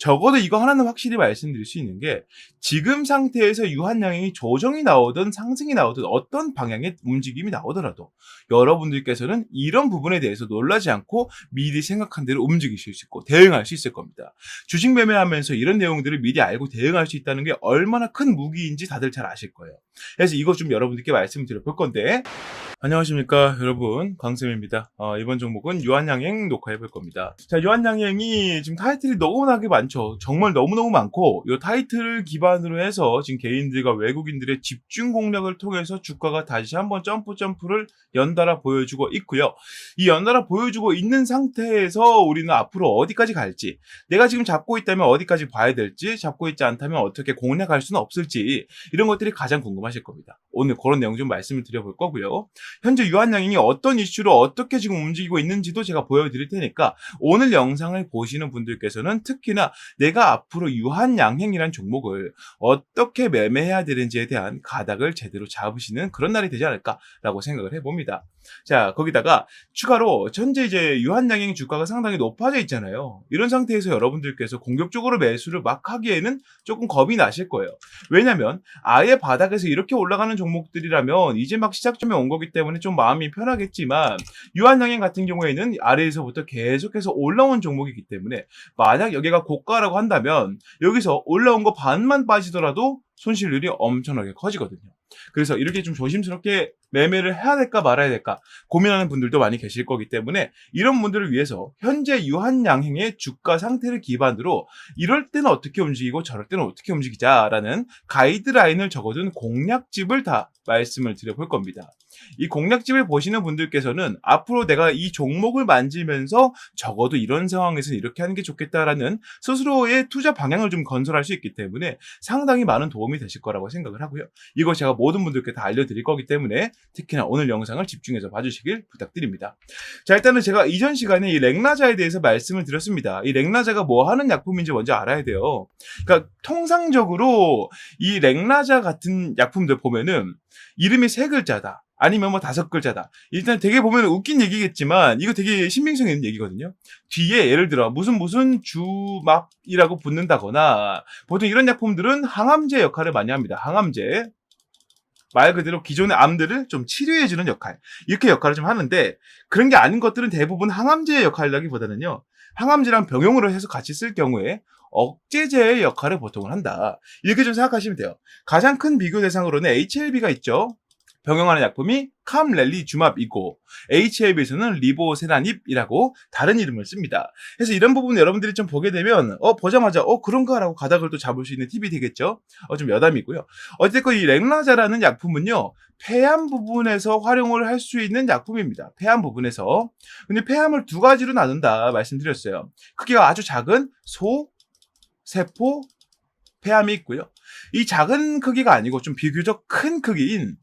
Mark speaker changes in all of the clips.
Speaker 1: 적어도 이거 하나는 확실히 말씀드릴 수 있는 게 지금 상태에서 유한양행이 조정이 나오든 상승이 나오든 어떤 방향의 움직임이 나오더라도 여러분들께서는 이런 부분에 대해서 놀라지 않고 미리 생각한 대로 움직이실 수 있고 대응할 수 있을 겁니다. 주식 매매하면서 이런 내용들을 미리 알고 대응할 수 있다는 게 얼마나 큰 무기인지 다들 잘 아실 거예요. 그래서 이거 좀 여러분들께 말씀을 드려볼 건데, 안녕하십니까 여러분, 강쌤입니다. 이번 종목은 유한양행 녹화해볼 겁니다. 자, 유한양행이 지금 타이틀이 너무나게 많죠. 정말 너무너무 많고 이 타이틀을 기반으로 해서 지금 개인들과 외국인들의 집중 공략을 통해서 주가가 다시 한번 점프를 연달아 보여주고 있고요. 이 연달아 보여주고 있는 상태에서 우리는 앞으로 어디까지 갈지, 내가 지금 잡고 있다면 어디까지 봐야 될지, 잡고 있지 않다면 어떻게 공략할 수는 없을지, 이런 것들이 가장 궁금하실 겁니다. 오늘 그런 내용 좀 말씀을 드려볼 거고요. 현재 유한양행이 어떤 이슈로 어떻게 지금 움직이고 있는지도 제가 보여드릴 테니까 오늘 영상을 보시는 분들께서는 특히나 내가 앞으로 유한양행이란 종목을 어떻게 매매해야 되는지에 대한 가닥을 제대로 잡으시는 그런 날이 되지 않을까라고 생각을 해봅니다. 자, 거기다가 추가로 현재 이제 유한양행 주가가 상당히 높아져 있잖아요. 이런 상태에서 여러분들께서 공격적으로 매수를 막 하기에는 조금 겁이 나실 거예요. 왜냐면 아예 바닥에서 이렇게 올라가는 종목들이라면 이제 막 시작점에 온 거기 때문에 좀 마음이 편하겠지만, 유한양행 같은 경우에는 아래에서부터 계속해서 올라온 종목이기 때문에 만약 여기가 고가라고 한다면 여기서 올라온 거 반만 빠지더라도 손실률이 엄청나게 커지거든요. 그래서 이렇게 좀 조심스럽게 매매를 해야 될까 말아야 될까 고민하는 분들도 많이 계실 거기 때문에, 이런 분들을 위해서 현재 유한양행의 주가 상태를 기반으로 이럴 때는 어떻게 움직이고 저럴 때는 어떻게 움직이자라는 가이드라인을 적어둔 공략집을 다 말씀을 드려볼 겁니다. 이 공략집을 보시는 분들께서는 앞으로 내가 이 종목을 만지면서 적어도 이런 상황에서는 이렇게 하는 게 좋겠다라는 스스로의 투자 방향을 좀 건설할 수 있기 때문에 상당히 많은 도움이 되실 거라고 생각을 하고요. 이거 제가 모든 분들께 다 알려드릴 거기 때문에 특히나 오늘 영상을 집중해서 봐주시길 부탁드립니다. 자, 일단은 제가 이전 시간에 이 렉나자에 대해서 말씀을 드렸습니다. 이 렉나자가 뭐 하는 약품인지 먼저 알아야 돼요. 그러니까 통상적으로 이 렉나자 같은 약품들 보면은 이름이 3글자다. 아니면 뭐 5글자다. 일단 되게 보면 웃긴 얘기겠지만 이거 되게 신빙성 있는 얘기거든요. 뒤에 예를 들어 무슨 주막이라고 붙는다거나, 보통 이런 약품들은 항암제 역할을 많이 합니다. 항암제. 말 그대로 기존의 암들을 좀 치료해주는 역할, 이렇게 역할을 좀 하는데, 그런 게 아닌 것들은 대부분 항암제의 역할이라기보다는요, 항암제랑 병용으로 해서 같이 쓸 경우에 억제제의 역할을 보통은 한다, 이렇게 좀 생각하시면 돼요. 가장 큰 비교 대상으로는 HLB가 있죠. 병용하는 약품이 캄렐리주맙이고 HLB에서는 리보세라닙이라고 다른 이름을 씁니다. 그래서 이런 부분 여러분들이 좀 보게 되면 보자마자 그런가라고 가닥을 또 잡을 수 있는 팁이 되겠죠. 좀 여담이고요. 어쨌든 이 렉나자라는 약품은요, 폐암 부분에서 활용을 할 수 있는 약품입니다. 폐암 부분에서. 근데 폐암을 2가지로 나눈다 말씀드렸어요. 크기가 아주 작은 소, 세포 폐암이 있고요. 이 작은 크기가 아니고 좀 비교적 큰 크기인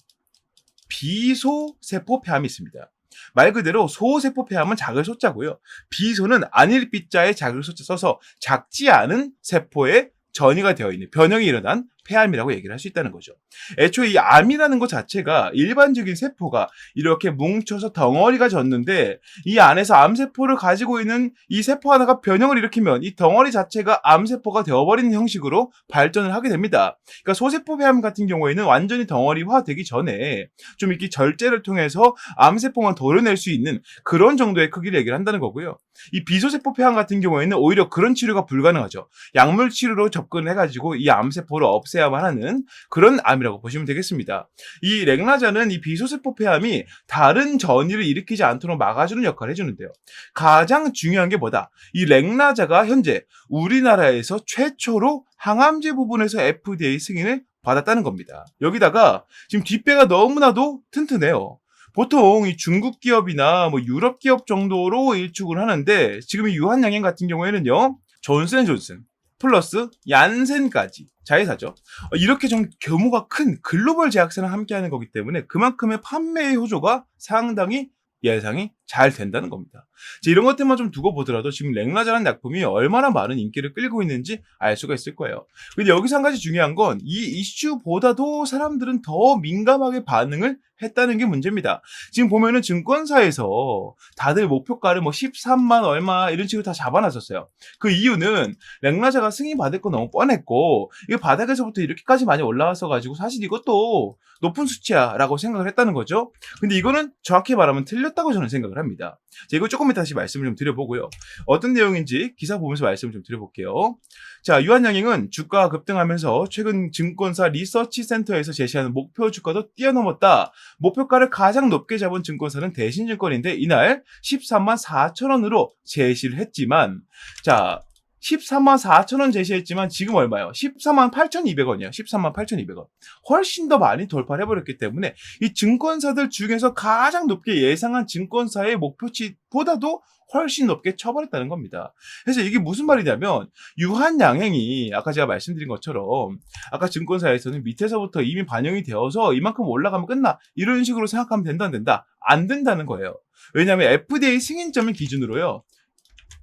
Speaker 1: 비소세포 폐암이 있습니다. 말 그대로 소세포 폐암은 작을 소자고요. 비소는 안일 비자에 작을 소자 써서 작지 않은 세포에 전이가 되어 있는 변형이 일어난 폐암이라고 얘기를 할 수 있다는 거죠. 애초에 이 암이라는 것 자체가 일반적인 세포가 이렇게 뭉쳐서 덩어리가 졌는데, 이 안에서 암세포를 가지고 있는 이 세포 하나가 변형을 일으키면 이 덩어리 자체가 암세포가 되어버리는 형식으로 발전을 하게 됩니다. 그러니까 소세포 폐암 같은 경우에는 완전히 덩어리화 되기 전에 좀 이렇게 절제를 통해서 암세포만 도려낼 수 있는 그런 정도의 크기를 얘기를 한다는 거고요. 이 비소세포 폐암 같은 경우에는 오히려 그런 치료가 불가능하죠. 약물 치료로 접근해가지고 이 암세포를 없애야만 하는 그런 암이라고 보시면 되겠습니다. 이 렉나자는 이 비소세포 폐암이 다른 전이를 일으키지 않도록 막아주는 역할을 해주는데요. 가장 중요한 게 뭐다? 이 렉나자가 현재 우리나라에서 최초로 항암제 부분에서 FDA 승인을 받았다는 겁니다. 여기다가 지금 뒷배가 너무나도 튼튼해요. 보통 이 중국 기업이나 뭐 유럽 기업 정도로 일축을 하는데, 지금 이 유한양행 같은 경우에는요, 존슨앤존슨 플러스 얀센까지 자회사죠. 이렇게 좀 규모가 큰 글로벌 제약사랑 함께하는 거기 때문에 그만큼의 판매의 호조가 상당히 예상이 잘 된다는 겁니다. 이런 것들만 좀 두고 보더라도 지금 렉나자라는 약품이 얼마나 많은 인기를 끌고 있는지 알 수가 있을 거예요. 근데 여기서 한 가지 중요한 건 이 이슈보다도 사람들은 더 민감하게 반응을 했다는 게 문제입니다. 지금 보면은 증권사에서 다들 목표가를 뭐 13만 얼마 이런 식으로 다 잡아놨었어요. 그 이유는 렉나자가 승인 받을 거 너무 뻔했고 이게 바닥에서부터 이렇게까지 많이 올라왔어 가지고 사실 이것도 높은 수치야 라고 생각을 했다는 거죠. 근데 이거는 정확히 말하면 틀렸다고 저는 생각을 합니다. 자, 이거 조금 이따 다시 말씀을 좀 드려보고요. 어떤 내용인지 기사 보면서 말씀을 좀 드려볼게요. 자, 유한양행은 주가가 급등하면서 최근 증권사 리서치 센터에서 제시하는 목표 주가도 뛰어넘었다. 목표가를 가장 높게 잡은 증권사는 대신증권인데 이날 13만 4천 원으로 제시를 했지만, 자, 13만 4천 원 제시했지만 지금 얼마예요? 14만 8,200원이에요. 13만 8,200원. 훨씬 더 많이 돌파를 해버렸기 때문에 이 증권사들 중에서 가장 높게 예상한 증권사의 목표치보다도 훨씬 높게 쳐버렸다는 겁니다. 그래서 이게 무슨 말이냐면 유한양행이 아까 제가 말씀드린 것처럼 아까 증권사에서는 밑에서부터 이미 반영이 되어서 이만큼 올라가면 끝나 이런 식으로 생각하면 된다 안 된다? 안 된다는 거예요. 왜냐하면 FDA 승인점을 기준으로요.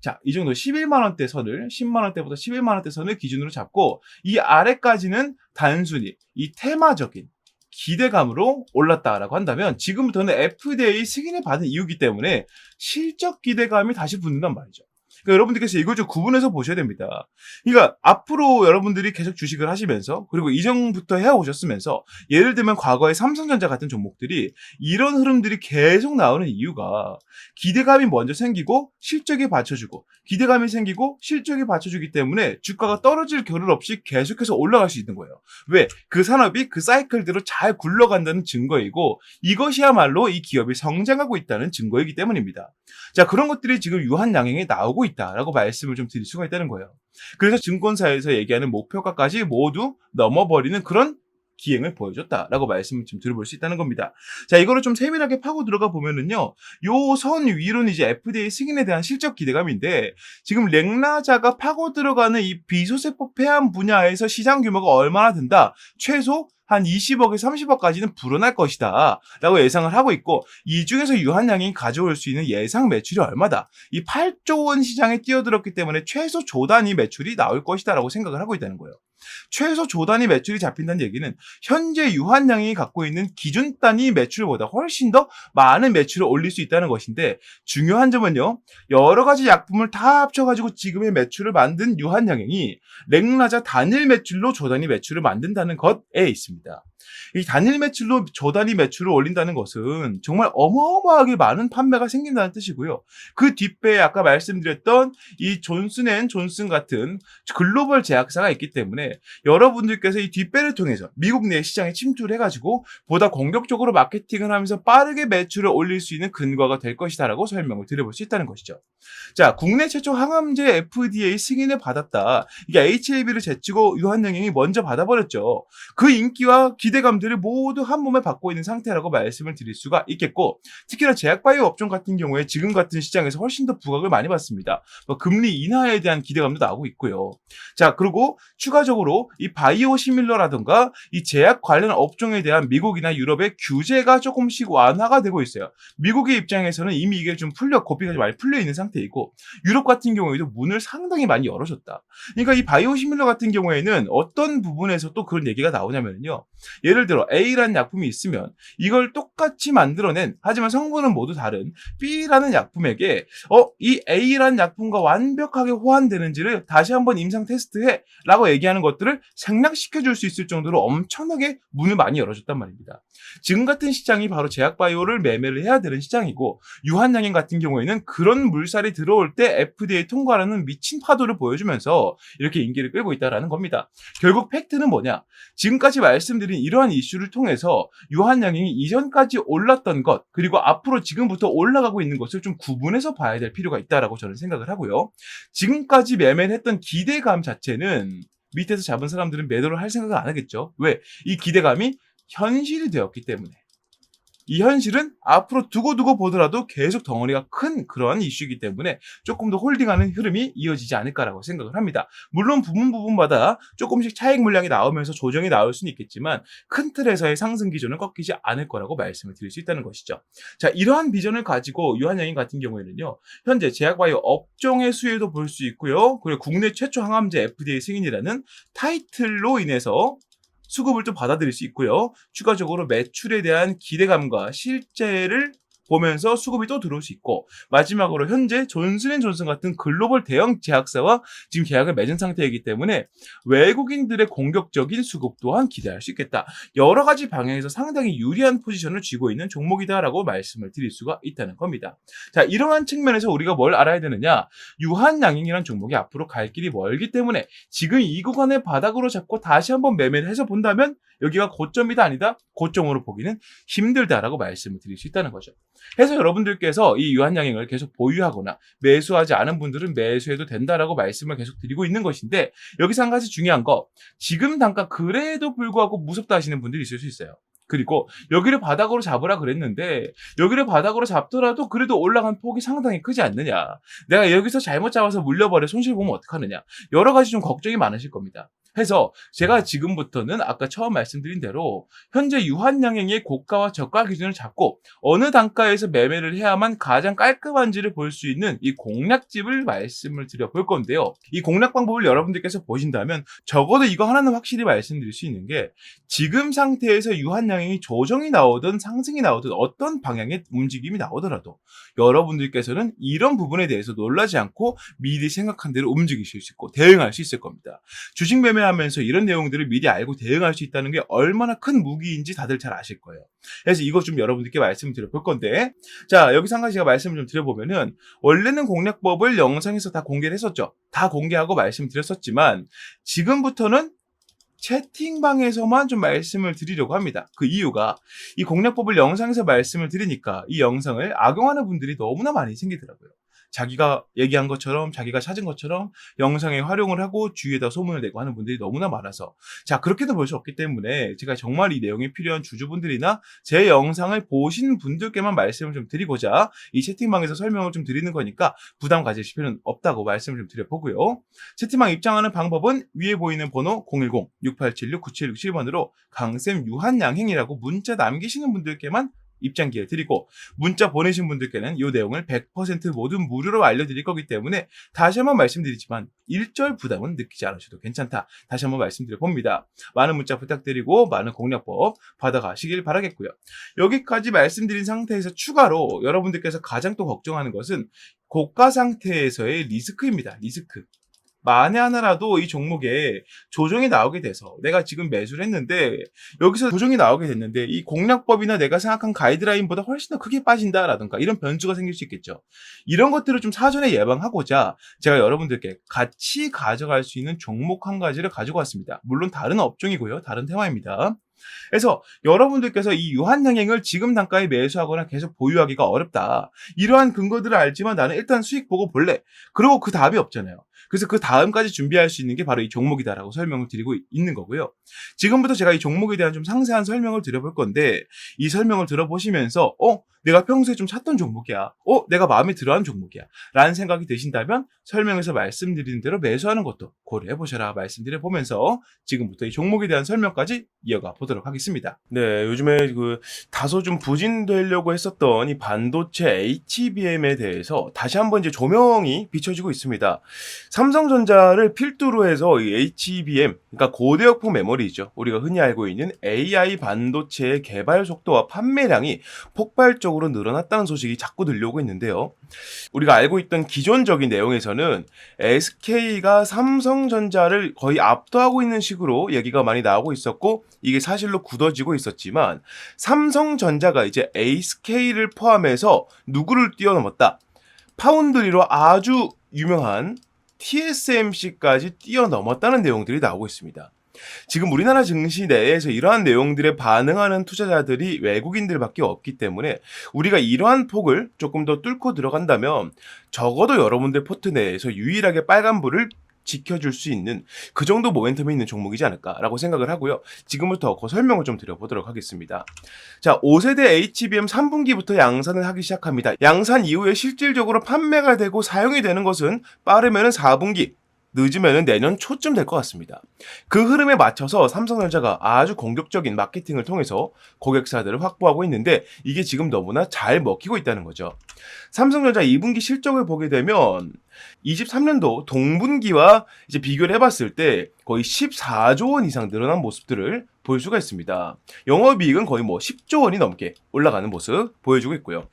Speaker 1: 자, 이 정도 11만원대 선을 10만원대부터 11만원대 선을 기준으로 잡고 이 아래까지는 단순히 이 테마적인 기대감으로 올랐다라고 한다면 지금부터는 FDA 승인을 받은 이유이기 때문에 실적 기대감이 다시 붙는단 말이죠. 그러니까 여러분들께서 이걸 좀 구분해서 보셔야 됩니다. 그러니까 앞으로 여러분들이 계속 주식을 하시면서 그리고 이전부터 해오셨으면서 예를 들면 과거의 삼성전자 같은 종목들이 이런 흐름들이 계속 나오는 이유가 기대감이 먼저 생기고 실적이 받쳐주고 기대감이 생기고 실적이 받쳐주기 때문에 주가가 떨어질 겨를 없이 계속해서 올라갈 수 있는 거예요. 왜? 그 산업이 그 사이클대로 잘 굴러간다는 증거이고 이것이야말로 이 기업이 성장하고 있다는 증거이기 때문입니다. 자, 그런 것들이 지금 유한양행에 나오고 있다라고 말씀을 좀 드릴 수가 있다는 거예요. 그래서 증권사에서 얘기하는 목표가까지 모두 넘어버리는 그런 기행을 보여줬다라고 말씀을 좀 들어볼 수 있다는 겁니다. 자, 이거를 좀 세밀하게 파고 들어가 보면은요, 요 선 위로는 이제 FDA 승인에 대한 실적 기대감인데, 지금 렉나자가 파고 들어가는 이 비소세포 폐암 분야에서 시장 규모가 얼마나 된다? 최소 한 20억에서 30억까지는 불어날 것이다 라고 예상을 하고 있고 이 중에서 유한양행이 가져올 수 있는 예상 매출이 얼마다? 이 8조 원 시장에 뛰어들었기 때문에 최소 조 단위 매출이 나올 것이다 라고 생각을 하고 있다는 거예요. 최소 조 단위 매출이 잡힌다는 얘기는 현재 유한양행이 갖고 있는 기준 단위 매출보다 훨씬 더 많은 매출을 올릴 수 있다는 것인데 중요한 점은요. 여러 가지 약품을 다 합쳐가지고 지금의 매출을 만든 유한양행이 렉나자 단일 매출로 조 단위 매출을 만든다는 것에 있습니다. 이 단일 매출로 조 단위 매출을 올린다는 것은 정말 어마어마하게 많은 판매가 생긴다는 뜻이고요. 그 뒷배에 아까 말씀드렸던 이 존슨앤존슨 같은 글로벌 제약사가 있기 때문에 여러분들께서 이 뒷배를 통해서 미국 내 시장에 침투를 해가지고 보다 공격적으로 마케팅을 하면서 빠르게 매출을 올릴 수 있는 근거가 될 것이다라고 설명을 드려볼 수 있다는 것이죠. 자, 국내 최초 항암제 FDA 승인을 받았다. 이게 HLB를 제치고 유한양행이 먼저 받아버렸죠. 그 인기와 기대감들을 모두 한 몸에 받고 있는 상태라고 말씀을 드릴 수가 있겠고 특히나 제약바이오 업종 같은 경우에 지금 같은 시장에서 훨씬 더 부각을 많이 받습니다. 금리 인하에 대한 기대감도 나오고 있고요. 자, 그리고 추가적으로 이 바이오 시밀러라든가 이 제약 관련 업종에 대한 미국이나 유럽의 규제가 조금씩 완화가 되고 있어요. 미국의 입장에서는 이미 이게 좀 고삐가 많이 풀려 있는 상태이고 유럽 같은 경우에도 문을 상당히 많이 열어줬다. 그러니까 이 바이오 시밀러 같은 경우에는 어떤 부분에서 또 그런 얘기가 나오냐면요. 예를 들어 A라는 약품이 있으면 이걸 똑같이 만들어낸 하지만 성분은 모두 다른 B라는 약품에게 이 A라는 약품과 완벽하게 호환되는지를 다시 한번 임상 테스트해 라고 얘기하는 것들을 생략시켜 줄 수 있을 정도로 엄청나게 문을 많이 열어줬단 말입니다. 지금 같은 시장이 바로 제약바이오를 매매를 해야 되는 시장이고 유한양행 같은 경우에는 그런 물살이 들어올 때 FDA 통과라는 미친 파도를 보여주면서 이렇게 인기를 끌고 있다는 겁니다. 결국 팩트는 뭐냐? 지금까지 말씀드린 이러한 이슈를 통해서 유한양행이 이전까지 올랐던 것 그리고 앞으로 지금부터 올라가고 있는 것을 좀 구분해서 봐야 될 필요가 있다라고 저는 생각을 하고요. 지금까지 매매를 했던 기대감 자체는 밑에서 잡은 사람들은 매도를 할 생각을 안 하겠죠. 왜? 이 기대감이 현실이 되었기 때문에. 이 현실은 앞으로 두고 보더라도 계속 덩어리가 큰 그런 이슈이기 때문에 조금 더 홀딩하는 흐름이 이어지지 않을까라고 생각을 합니다. 물론 부분마다 조금씩 차익 물량이 나오면서 조정이 나올 수는 있겠지만 큰 틀에서의 상승 기조는 꺾이지 않을 거라고 말씀을 드릴 수 있다는 것이죠. 자, 이러한 비전을 가지고 유한양행 같은 경우에는요, 현재 제약바이오 업종의 수혜도 볼 수 있고요, 그리고 국내 최초 항암제 FDA 승인이라는 타이틀로 인해서 수급을 좀 받아들일 수 있고요. 추가적으로 매출에 대한 기대감과 실제를 보면서 수급이 또 들어올 수 있고, 마지막으로 현재 존슨앤존슨 같은 글로벌 대형 제약사와 지금 계약을 맺은 상태이기 때문에 외국인들의 공격적인 수급 또한 기대할 수 있겠다. 여러 가지 방향에서 상당히 유리한 포지션을 쥐고 있는 종목이다라고 말씀을 드릴 수가 있다는 겁니다. 자, 이러한 측면에서 우리가 뭘 알아야 되느냐? 유한양행이라는 종목이 앞으로 갈 길이 멀기 때문에 지금 이 구간을 바닥으로 잡고 다시 한번 매매를 해서 본다면 여기가 고점이다 아니다? 고점으로 보기는 힘들다라고 말씀을 드릴 수 있다는 거죠. 해서 여러분들께서 이 유한양행을 계속 보유하거나 매수하지 않은 분들은 매수해도 된다라고 말씀을 계속 드리고 있는 것인데, 여기서 한 가지 중요한 거, 지금 단가 그래도 불구하고 무섭다 하시는 분들이 있을 수 있어요. 그리고 여기를 바닥으로 잡으라 그랬는데 여기를 바닥으로 잡더라도 그래도 올라간 폭이 상당히 크지 않느냐, 내가 여기서 잘못 잡아서 물려버려 손실 보면 어떡하느냐, 여러 가지 좀 걱정이 많으실 겁니다. 해서 제가 지금부터는 아까 처음 말씀드린 대로 현재 유한양행의 고가와 저가 기준을 잡고 어느 단가에서 매매를 해야만 가장 깔끔한지를 볼 수 있는 이 공략집을 말씀을 드려 볼 건데요. 이 공략 방법을 여러분들께서 보신다면 적어도 이거 하나는 확실히 말씀드릴 수 있는 게, 지금 상태에서 유한양행이 조정이 나오든 상승이 나오든 어떤 방향의 움직임이 나오더라도 여러분들께서는 이런 부분에 대해서 놀라지 않고 미리 생각한 대로 움직이실 수 있고 대응할 수 있을 겁니다. 주식 매매하면서 이런 내용들을 미리 알고 대응할 수 있다는 게 얼마나 큰 무기인지 다들 잘 아실 거예요. 그래서 이거 좀 여러분들께 말씀을 드려볼 건데, 자, 여기서 한 가지 제가 말씀을 좀 드려보면은, 원래는 공략법을 영상에서 다 공개를 했었죠. 다 공개하고 말씀드렸었지만 지금부터는 채팅방에서만 좀 말씀을 드리려고 합니다. 그 이유가, 이 공략법을 영상에서 말씀을 드리니까 이 영상을 악용하는 분들이 너무나 많이 생기더라고요. 자기가 얘기한 것처럼, 자기가 찾은 것처럼 영상에 활용을 하고 주위에다 소문을 내고 하는 분들이 너무나 많아서, 자, 그렇게도 볼 수 없기 때문에 제가 정말 이 내용이 필요한 주주분들이나 제 영상을 보신 분들께만 말씀을 좀 드리고자 이 채팅방에서 설명을 좀 드리는 거니까 부담 가지실 필요는 없다고 말씀을 좀 드려보고요. 채팅방 입장하는 방법은 위에 보이는 번호 010-6876-9767번으로 강쌤 유한양행이라고 문자 남기시는 분들께만 입장 기회 드리고, 문자 보내신 분들께는 이 내용을 100% 모두 무료로 알려드릴 거기 때문에 다시 한번 말씀드리지만 일절 부담은 느끼지 않으셔도 괜찮다. 다시 한번 말씀드려 봅니다. 많은 문자 부탁드리고 많은 공략법 받아가시길 바라겠고요. 여기까지 말씀드린 상태에서 추가로 여러분들께서 가장 또 걱정하는 것은 고가 상태에서의 리스크입니다. 리스크. 만에 하나라도 이 종목에 조정이 나오게 돼서, 내가 지금 매수를 했는데 여기서 조정이 나오게 됐는데 이 공략법이나 내가 생각한 가이드라인보다 훨씬 더 크게 빠진다라든가 이런 변수가 생길 수 있겠죠. 이런 것들을 좀 사전에 예방하고자 제가 여러분들께 같이 가져갈 수 있는 종목 한 가지를 가지고 왔습니다. 물론 다른 업종이고요, 다른 테마입니다. 그래서 여러분들께서 이 유한양행을 지금 단가에 매수하거나 계속 보유하기가 어렵다, 이러한 근거들을 알지만 나는 일단 수익 보고 볼래, 그리고 그 답이 없잖아요. 그래서 그 다음까지 준비할 수 있는 게 바로 이 종목이다라고 설명을 드리고 있는 거고요. 지금부터 제가 이 종목에 대한 좀 상세한 설명을 드려볼 건데, 이 설명을 들어보시면서 내가 평소에 좀 찾던 종목이야, 내가 마음에 들어하는 종목이야 라는 생각이 드신다면 설명에서 말씀드리는 대로 매수하는 것도 고려해보셔라 말씀드려보면서 지금부터 이 종목에 대한 설명까지 이어가 보도록 하겠습니다.
Speaker 2: 네, 요즘에 다소 좀 부진되려고 했었던 이 반도체 HBM에 대해서 다시 한번 이제 조명이 비춰지고 있습니다. 삼성전자를 필두로 해서 이 HBM, 그러니까 고대역폭 메모리죠, 우리가 흔히 알고 있는 AI 반도체의 개발 속도와 판매량이 폭발적으로 늘어났다는 소식이 자꾸 들려오고 있는데요. 우리가 알고 있던 기존적인 내용에서는 SK가 삼성전자를 거의 압도하고 있는 식으로 얘기가 많이 나오고 있었고, 이게 사실로 굳어지고 있었지만 삼성전자가 이제 SK를 포함해서 누구를 뛰어넘었다, 파운드리로 아주 유명한 TSMC까지 뛰어넘었다는 내용들이 나오고 있습니다. 지금 우리나라 증시 내에서 이러한 내용들에 반응하는 투자자들이 외국인들밖에 없기 때문에 우리가 이러한 폭을 조금 더 뚫고 들어간다면 적어도 여러분들 포트 내에서 유일하게 빨간불을 지켜줄 수 있는 그 정도 모멘텀이 있는 종목이지 않을까라고 생각을 하고요. 지금부터 그 설명을 좀 드려보도록 하겠습니다. 자, 5세대 HBM 3분기부터 양산을 하기 시작합니다. 양산 이후에 실질적으로 판매가 되고 사용이 되는 것은 빠르면은 4분기, 늦으면 내년 초쯤 될 것 같습니다. 그 흐름에 맞춰서 삼성전자가 아주 공격적인 마케팅을 통해서 고객사들을 확보하고 있는데 이게 지금 너무나 잘 먹히고 있다는 거죠. 삼성전자 2분기 실적을 보게 되면 23년도 동분기와 이제 비교를 해봤을 때 거의 14조 원 이상 늘어난 모습들을 볼 수가 있습니다. 영업이익은 거의 10조 원이 넘게 올라가는 모습 보여주고 있고요.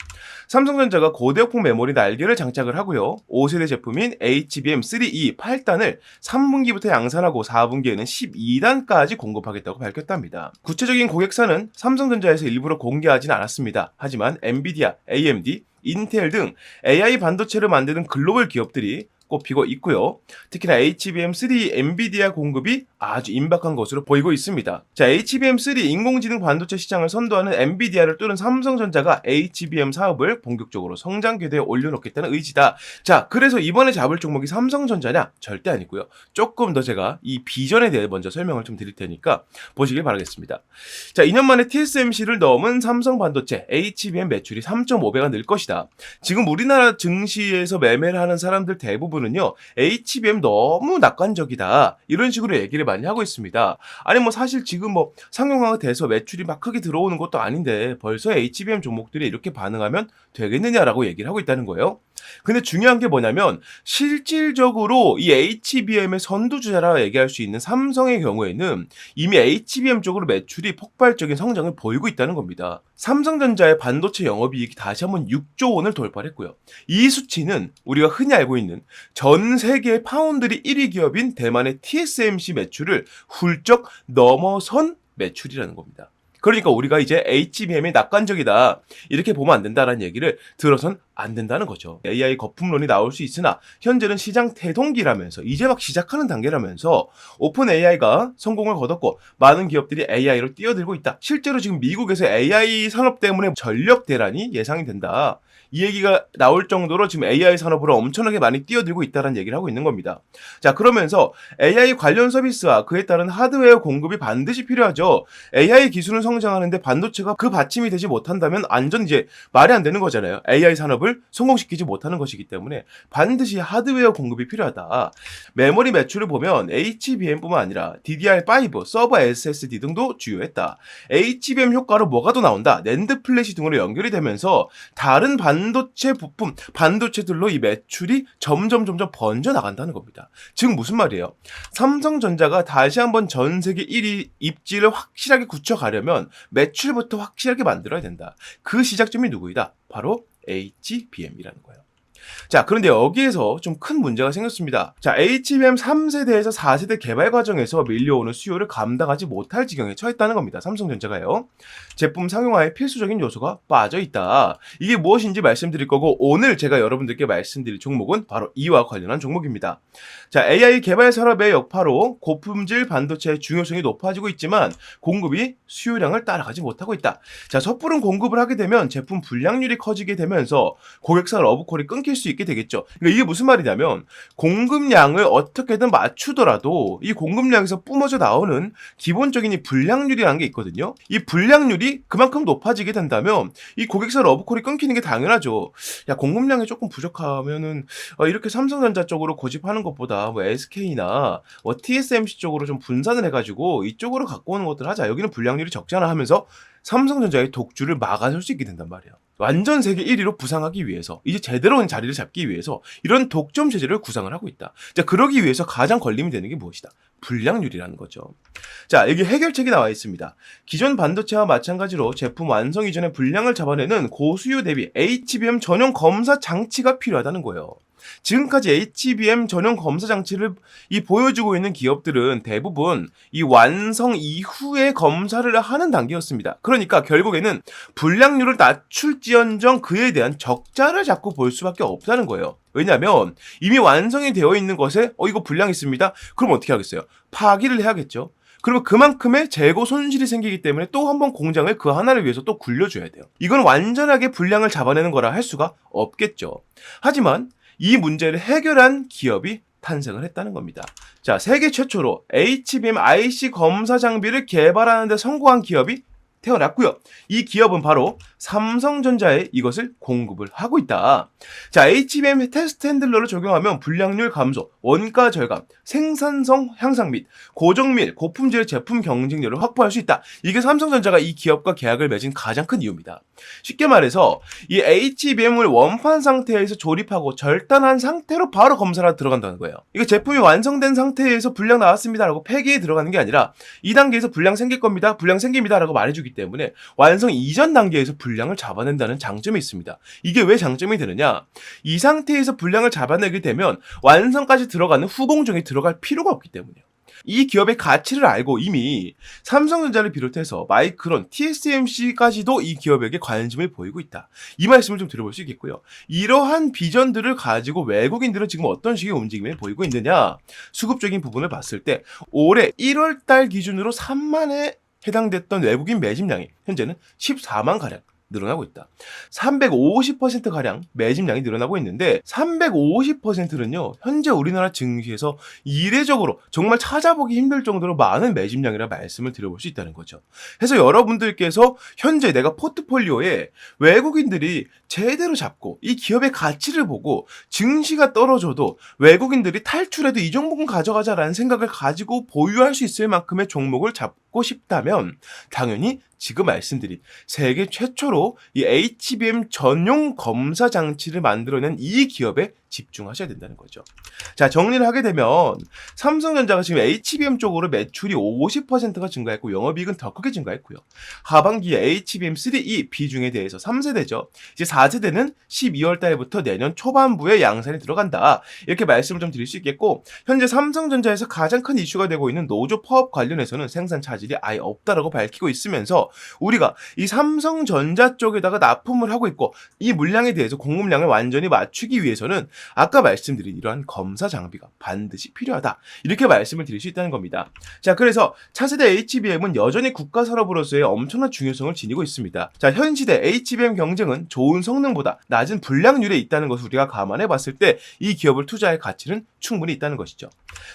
Speaker 2: 삼성전자가 고대역폭 메모리 날개를 장착을 하고요. 5세대 제품인 HBM3E 8단을 3분기부터 양산하고 4분기에는 12단까지 공급하겠다고 밝혔답니다. 구체적인 고객사는 삼성전자에서 일부러 공개하진 않았습니다. 하지만 엔비디아, AMD, 인텔 등 AI 반도체를 만드는 글로벌 기업들이 꼽히고 있고요. 특히나 HBM3 엔비디아 공급이 아주 임박한 것으로 보이고 있습니다. 자, HBM3 인공지능 반도체 시장을 선도하는 엔비디아를 뚫은 삼성전자가 HBM 사업을 본격적으로 성장 궤도에 올려놓겠다는 의지다. 자, 그래서 이번에 잡을 종목이 삼성전자냐? 절대 아니고요. 조금 더 제가 이 비전에 대해 먼저 설명을 좀 드릴 테니까 보시길 바라겠습니다. 자, 2년 만에 TSMC를 넘은 삼성 반도체 HBM 매출이 3.5배가 늘 것이다. 지금 우리나라 증시에서 매매를 하는 사람들 대부분은요, HBM 너무 낙관적이다, 이런 식으로 얘기를 많이 하고 있습니다. 아니 사실 지금 상용화가 돼서 매출이 막 크게 들어오는 것도 아닌데 벌써 HBM 종목들이 이렇게 반응하면 되겠느냐라고 얘기를 하고 있다는 거예요. 근데 중요한 게 뭐냐면 실질적으로 이 HBM의 선두주자라 얘기할 수 있는 삼성의 경우에는 이미 HBM 쪽으로 매출이 폭발적인 성장을 보이고 있다는 겁니다. 삼성전자의 반도체 영업이익이 다시 한번 6조 원을 돌파했고요. 이 수치는 우리가 흔히 알고 있는 전 세계 파운드리 1위 기업인 대만의 TSMC 매출을 훌쩍 넘어선 매출이라는 겁니다. 그러니까 우리가 이제 HBM이 낙관적이다, 이렇게 보면 안 된다라는 얘기를 들어선 안 된다는 거죠. AI 거품론이 나올 수 있으나 현재는 시장 태동기라면서 이제 막 시작하는 단계라면서 오픈 AI가 성공을 거뒀고 많은 기업들이 AI로 뛰어들고 있다. 실제로 지금 미국에서 AI 산업 때문에 전력 대란이 예상이 된다, 이 얘기가 나올 정도로 지금 AI 산업으로 엄청나게 많이 뛰어들고 있다는 얘기를 하고 있는 겁니다. 자, 그러면서 AI 관련 서비스와 그에 따른 하드웨어 공급이 반드시 필요하죠. AI 기술은 성장하는데 반도체가 그 받침이 되지 못한다면 완전 이제 말이 안 되는 거잖아요. AI 산업을 성공시키지 못하는 것이기 때문에 반드시 하드웨어 공급이 필요하다. 메모리 매출을 보면 HBM뿐만 아니라 DDR5, 서버 SSD 등도 주요했다. HBM 효과로 뭐가 더 나온다? 낸드 플래시 등으로 연결이 되면서 다른 반도체 부품, 반도체들로 이 매출이 점점 번져 나간다는 겁니다. 즉 무슨 말이에요? 삼성전자가 다시 한번 전 세계 1위 입지를 확실하게 굳혀가려면 매출부터 확실하게 만들어야 된다. 그 시작점이 누구이다? 바로 HBM이라는 거예요. 자, 그런데 여기에서 좀 큰 문제가 생겼습니다. 자, HBM 3세대에서 4세대 개발 과정에서 밀려오는 수요를 감당하지 못할 지경에 처했다는 겁니다. 삼성전자가요. 제품 상용화에 필수적인 요소가 빠져있다. 이게 무엇인지 말씀드릴 거고, 오늘 제가 여러분들께 말씀드릴 종목은 바로 이와 관련한 종목입니다. 자, AI 개발 산업의 여파로 고품질 반도체의 중요성이 높아지고 있지만 공급이 수요량을 따라가지 못하고 있다. 자, 섣부른 공급을 하게 되면 제품 불량률이 커지게 되면서 고객사 러브콜이 끊길 수 있게 되겠죠. 그러니까 이게 무슨 말이냐면 공급량을 어떻게든 맞추더라도 이 공급량에서 뿜어져 나오는 기본적인 이 불량률이라는 게 있거든요. 이 불량률이 그만큼 높아지게 된다면 이 고객사 러브콜이 끊기는 게 당연하죠. 야, 공급량이 조금 부족하면은 이렇게 삼성전자 쪽으로 고집하는 것보다 SK나 TSMC 쪽으로 좀 분산을 해가지고 이쪽으로 갖고 오는 것들 하자. 여기는 불량률이 적잖아 하면서 삼성전자의 독주를 막아설 수 있게 된단 말이에요. 완전 세계 1위로 부상하기 위해서, 이제 제대로 된 자리를 잡기 위해서 이런 독점 체제를 구상을 하고 있다. 자, 그러기 위해서 가장 걸림이 되는 게 무엇이다? 불량률이라는 거죠. 자, 여기 해결책이 나와 있습니다. 기존 반도체와 마찬가지로 제품 완성 이전에 불량을 잡아내는 고수요 대비 HBM 전용 검사 장치가 필요하다는 거예요. 지금까지 HBM 전용 검사 장치를 보여주고 있는 기업들은 대부분 이 완성 이후에 검사를 하는 단계였습니다. 그러니까 결국에는 불량률을 낮출지언정 그에 대한 적자를 자꾸 볼 수밖에 없다는 거예요. 왜냐하면 이미 완성이 되어 있는 것에 이거 불량 있습니다. 그럼 어떻게 하겠어요? 파기를 해야겠죠. 그리고 그만큼의 재고 손실이 생기기 때문에 또 한 번 공장을 그 하나를 위해서 또 굴려줘야 돼요. 이건 완전하게 불량을 잡아내는 거라 할 수가 없겠죠. 하지만 이 문제를 해결한 기업이 탄생을 했다는 겁니다. 자, 세계 최초로 HBM IC 검사 장비를 개발하는 데 성공한 기업이 태어났고요. 이 기업은 바로 삼성전자에 이것을 공급을 하고 있다. 자, HBM 테스트 핸들러를 적용하면 불량률 감소, 원가 절감, 생산성 향상 및 고정밀, 고품질 제품 경쟁력을 확보할 수 있다. 이게 삼성전자가 이 기업과 계약을 맺은 가장 큰 이유입니다. 쉽게 말해서 이 HBM을 원판 상태에서 조립하고 절단한 상태로 바로 검사를 들어간다는 거예요. 이거 제품이 완성된 상태에서 불량 나왔습니다라고 폐기에 들어가는 게 아니라 이 단계에서 불량 생길 겁니다. 불량 생깁니다라고 말해주기 때문에 완성 이전 단계에서 불량을 잡아낸다는 장점이 있습니다. 이게 왜 장점이 되느냐? 이 상태에서 불량을 잡아내게 되면 완성까지 들어가는 후공정이 들어갈 필요가 없기 때문이에요. 이 기업의 가치를 알고 이미 삼성전자를 비롯해서 마이크론, TSMC까지도 이 기업에게 관심을 보이고 있다. 이 말씀을 좀 드려볼 수 있겠고요. 이러한 비전들을 가지고 외국인들은 지금 어떤 식의 움직임을 보이고 있느냐? 수급적인 부분을 봤을 때 올해 1월달 기준으로 3만에 해당됐던 외국인 매집량이 현재는 14만 가량 늘어나고 있다. 350%가량 매집량이 늘어나고 있는데 350%는요. 현재 우리나라 증시에서 이례적으로 정말 찾아보기 힘들 정도로 많은 매집량이라 말씀을 드려볼 수 있다는 거죠. 그래서 여러분들께서 현재 내가 포트폴리오에 외국인들이 제대로 잡고 이 기업의 가치를 보고 증시가 떨어져도 외국인들이 탈출해도 이 종목은 가져가자라는 생각을 가지고 보유할 수 있을 만큼의 종목을 잡고 싶다면 당연히 지금 말씀드린 세계 최초로 이 HBM 전용 검사 장치를 만들어낸 이 기업에 집중하셔야 된다는 거죠. 자, 정리를 하게 되면 삼성전자가 지금 HBM 쪽으로 매출이 50%가 증가했고 영업이익은 더 크게 증가했고요. 하반기에 HBM3E 비중에 대해서 3세대죠. 이제 4세대는 12월 달부터 내년 초반부에 양산이 들어간다. 이렇게 말씀을 좀 드릴 수 있겠고 현재 삼성전자에서 가장 큰 이슈가 되고 있는 노조 파업 관련해서는 생산 차질이 아예 없다라고 밝히고 있으면서 우리가 이 삼성전자 쪽에다가 납품을 하고 있고 이 물량에 대해서 공급량을 완전히 맞추기 위해서는 아까 말씀드린 이러한 검사 장비가 반드시 필요하다. 이렇게 말씀을 드릴 수 있다는 겁니다. 자, 그래서 차세대 HBM은 여전히 국가 산업으로서의 엄청난 중요성을 지니고 있습니다. 자, 현 시대 HBM 경쟁은 좋은 성능보다 낮은 불량률에 있다는 것을 우리가 감안해 봤을 때 이 기업을 투자할 가치는 충분히 있다는 것이죠.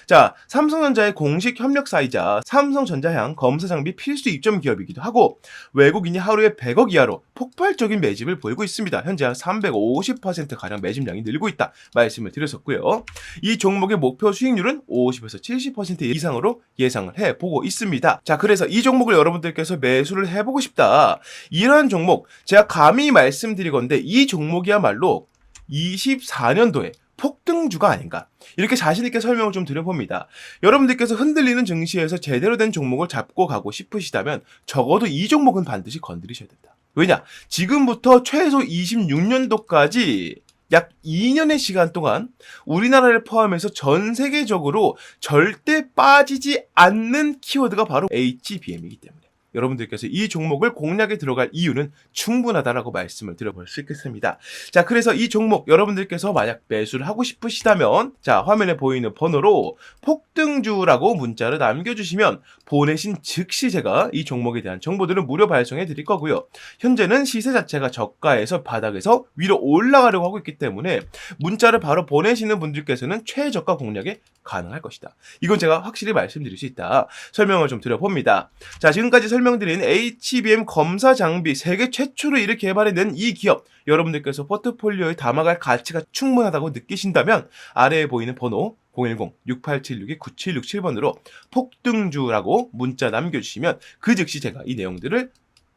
Speaker 2: 자, 삼성전자의 공식 협력사이자 삼성전자향 검사 장비 필수 입점 기업이기도 하고 외국인이 하루에 100억 이하로 폭발적인 매집을 보이고 있습니다. 현재 한 350%가량 매집량이 늘고 있다 말씀을 드렸었고요. 이 종목의 목표 수익률은 50에서 70% 이상으로 예상을 해보고 있습니다. 자, 그래서 이 종목을 여러분들께서 매수를 해보고 싶다. 이러한 종목 제가 감히 말씀드리건데 이 종목이야말로 24년도에 폭등주가 아닌가 이렇게 자신있게 설명을 좀 드려봅니다. 여러분들께서 흔들리는 증시에서 제대로 된 종목을 잡고 가고 싶으시다면 적어도 이 종목은 반드시 건드리셔야 된다. 왜냐? 지금부터 최소 26년도까지 약 2년의 시간 동안 우리나라를 포함해서 전 세계적으로 절대 빠지지 않는 키워드가 바로 HBM이기 때문에 여러분들께서 이 종목을 공략에 들어갈 이유는 충분하다라고 말씀을 드려볼 수 있겠습니다. 자, 그래서 이 종목 여러분들께서 만약 매수를 하고 싶으시다면 자, 화면에 보이는 번호로 폭등주라고 문자를 남겨주시면 보내신 즉시 제가 이 종목에 대한 정보들을 무료 발송해 드릴 거고요. 현재는 시세 자체가 저가에서 바닥에서 위로 올라가려고 하고 있기 때문에 문자를 바로 보내시는 분들께서는 최저가 공략에 가능할 것이다. 이건 제가 확실히 말씀드릴 수 있다. 설명을 좀 드려봅니다. 자, 지금까지 설명드린 HBM 검사 장비 세계 최초로 이를 개발해낸 이 기업 여러분들께서 포트폴리오에 담아갈 가치가 충분하다고 느끼신다면 아래에 보이는 번호 010-6876-9767번으로 폭등주라고 문자 남겨주시면 그 즉시 제가 이 내용들을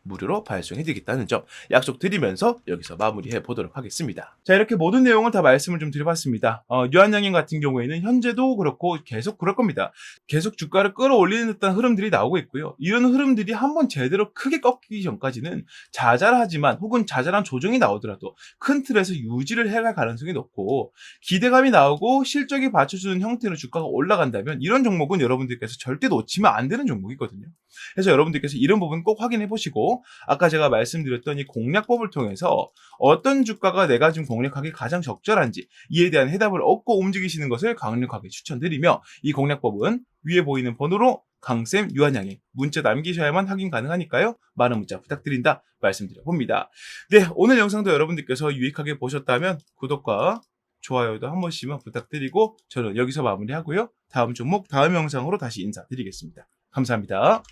Speaker 2: 무료로 발송해드리겠다는 점 약속드리면서 여기서 마무리해 보도록 하겠습니다. 자, 이렇게 모든 내용을 다 말씀을 좀 드려봤습니다. 유한양행 같은 경우에는 현재도 그렇고 계속 그럴 겁니다. 계속 주가를 끌어올리는 듯한 흐름들이 나오고 있고요. 이런 흐름들이 한번 제대로 크게 꺾이기 전까지는 자잘하지만 혹은 자잘한 조정이 나오더라도 큰 틀에서 유지를 해갈 가능성이 높고 기대감이 나오고 실적이 받쳐주는 형태로 주가가 올라간다면 이런 종목은 여러분들께서 절대 놓치면 안 되는 종목이거든요. 그래서 여러분들께서 이런 부분 꼭 확인해 보시고 아까 제가 말씀드렸던 이 공략법을 통해서 어떤 주가가 내가 지금 공략하기 가장 적절한지 이에 대한 해답을 얻고 움직이시는 것을 강력하게 추천드리며 이 공략법은 위에 보이는 번호로 강쌤 유한양행 문자 남기셔야만 확인 가능하니까요. 많은 문자 부탁드린다 말씀드려 봅니다. 네, 오늘 영상도 여러분들께서 유익하게 보셨다면 구독과
Speaker 1: 좋아요도 한 번씩만 부탁드리고 저는 여기서 마무리하고요. 다음 종목 다음 영상으로 다시 인사드리겠습니다. 감사합니다.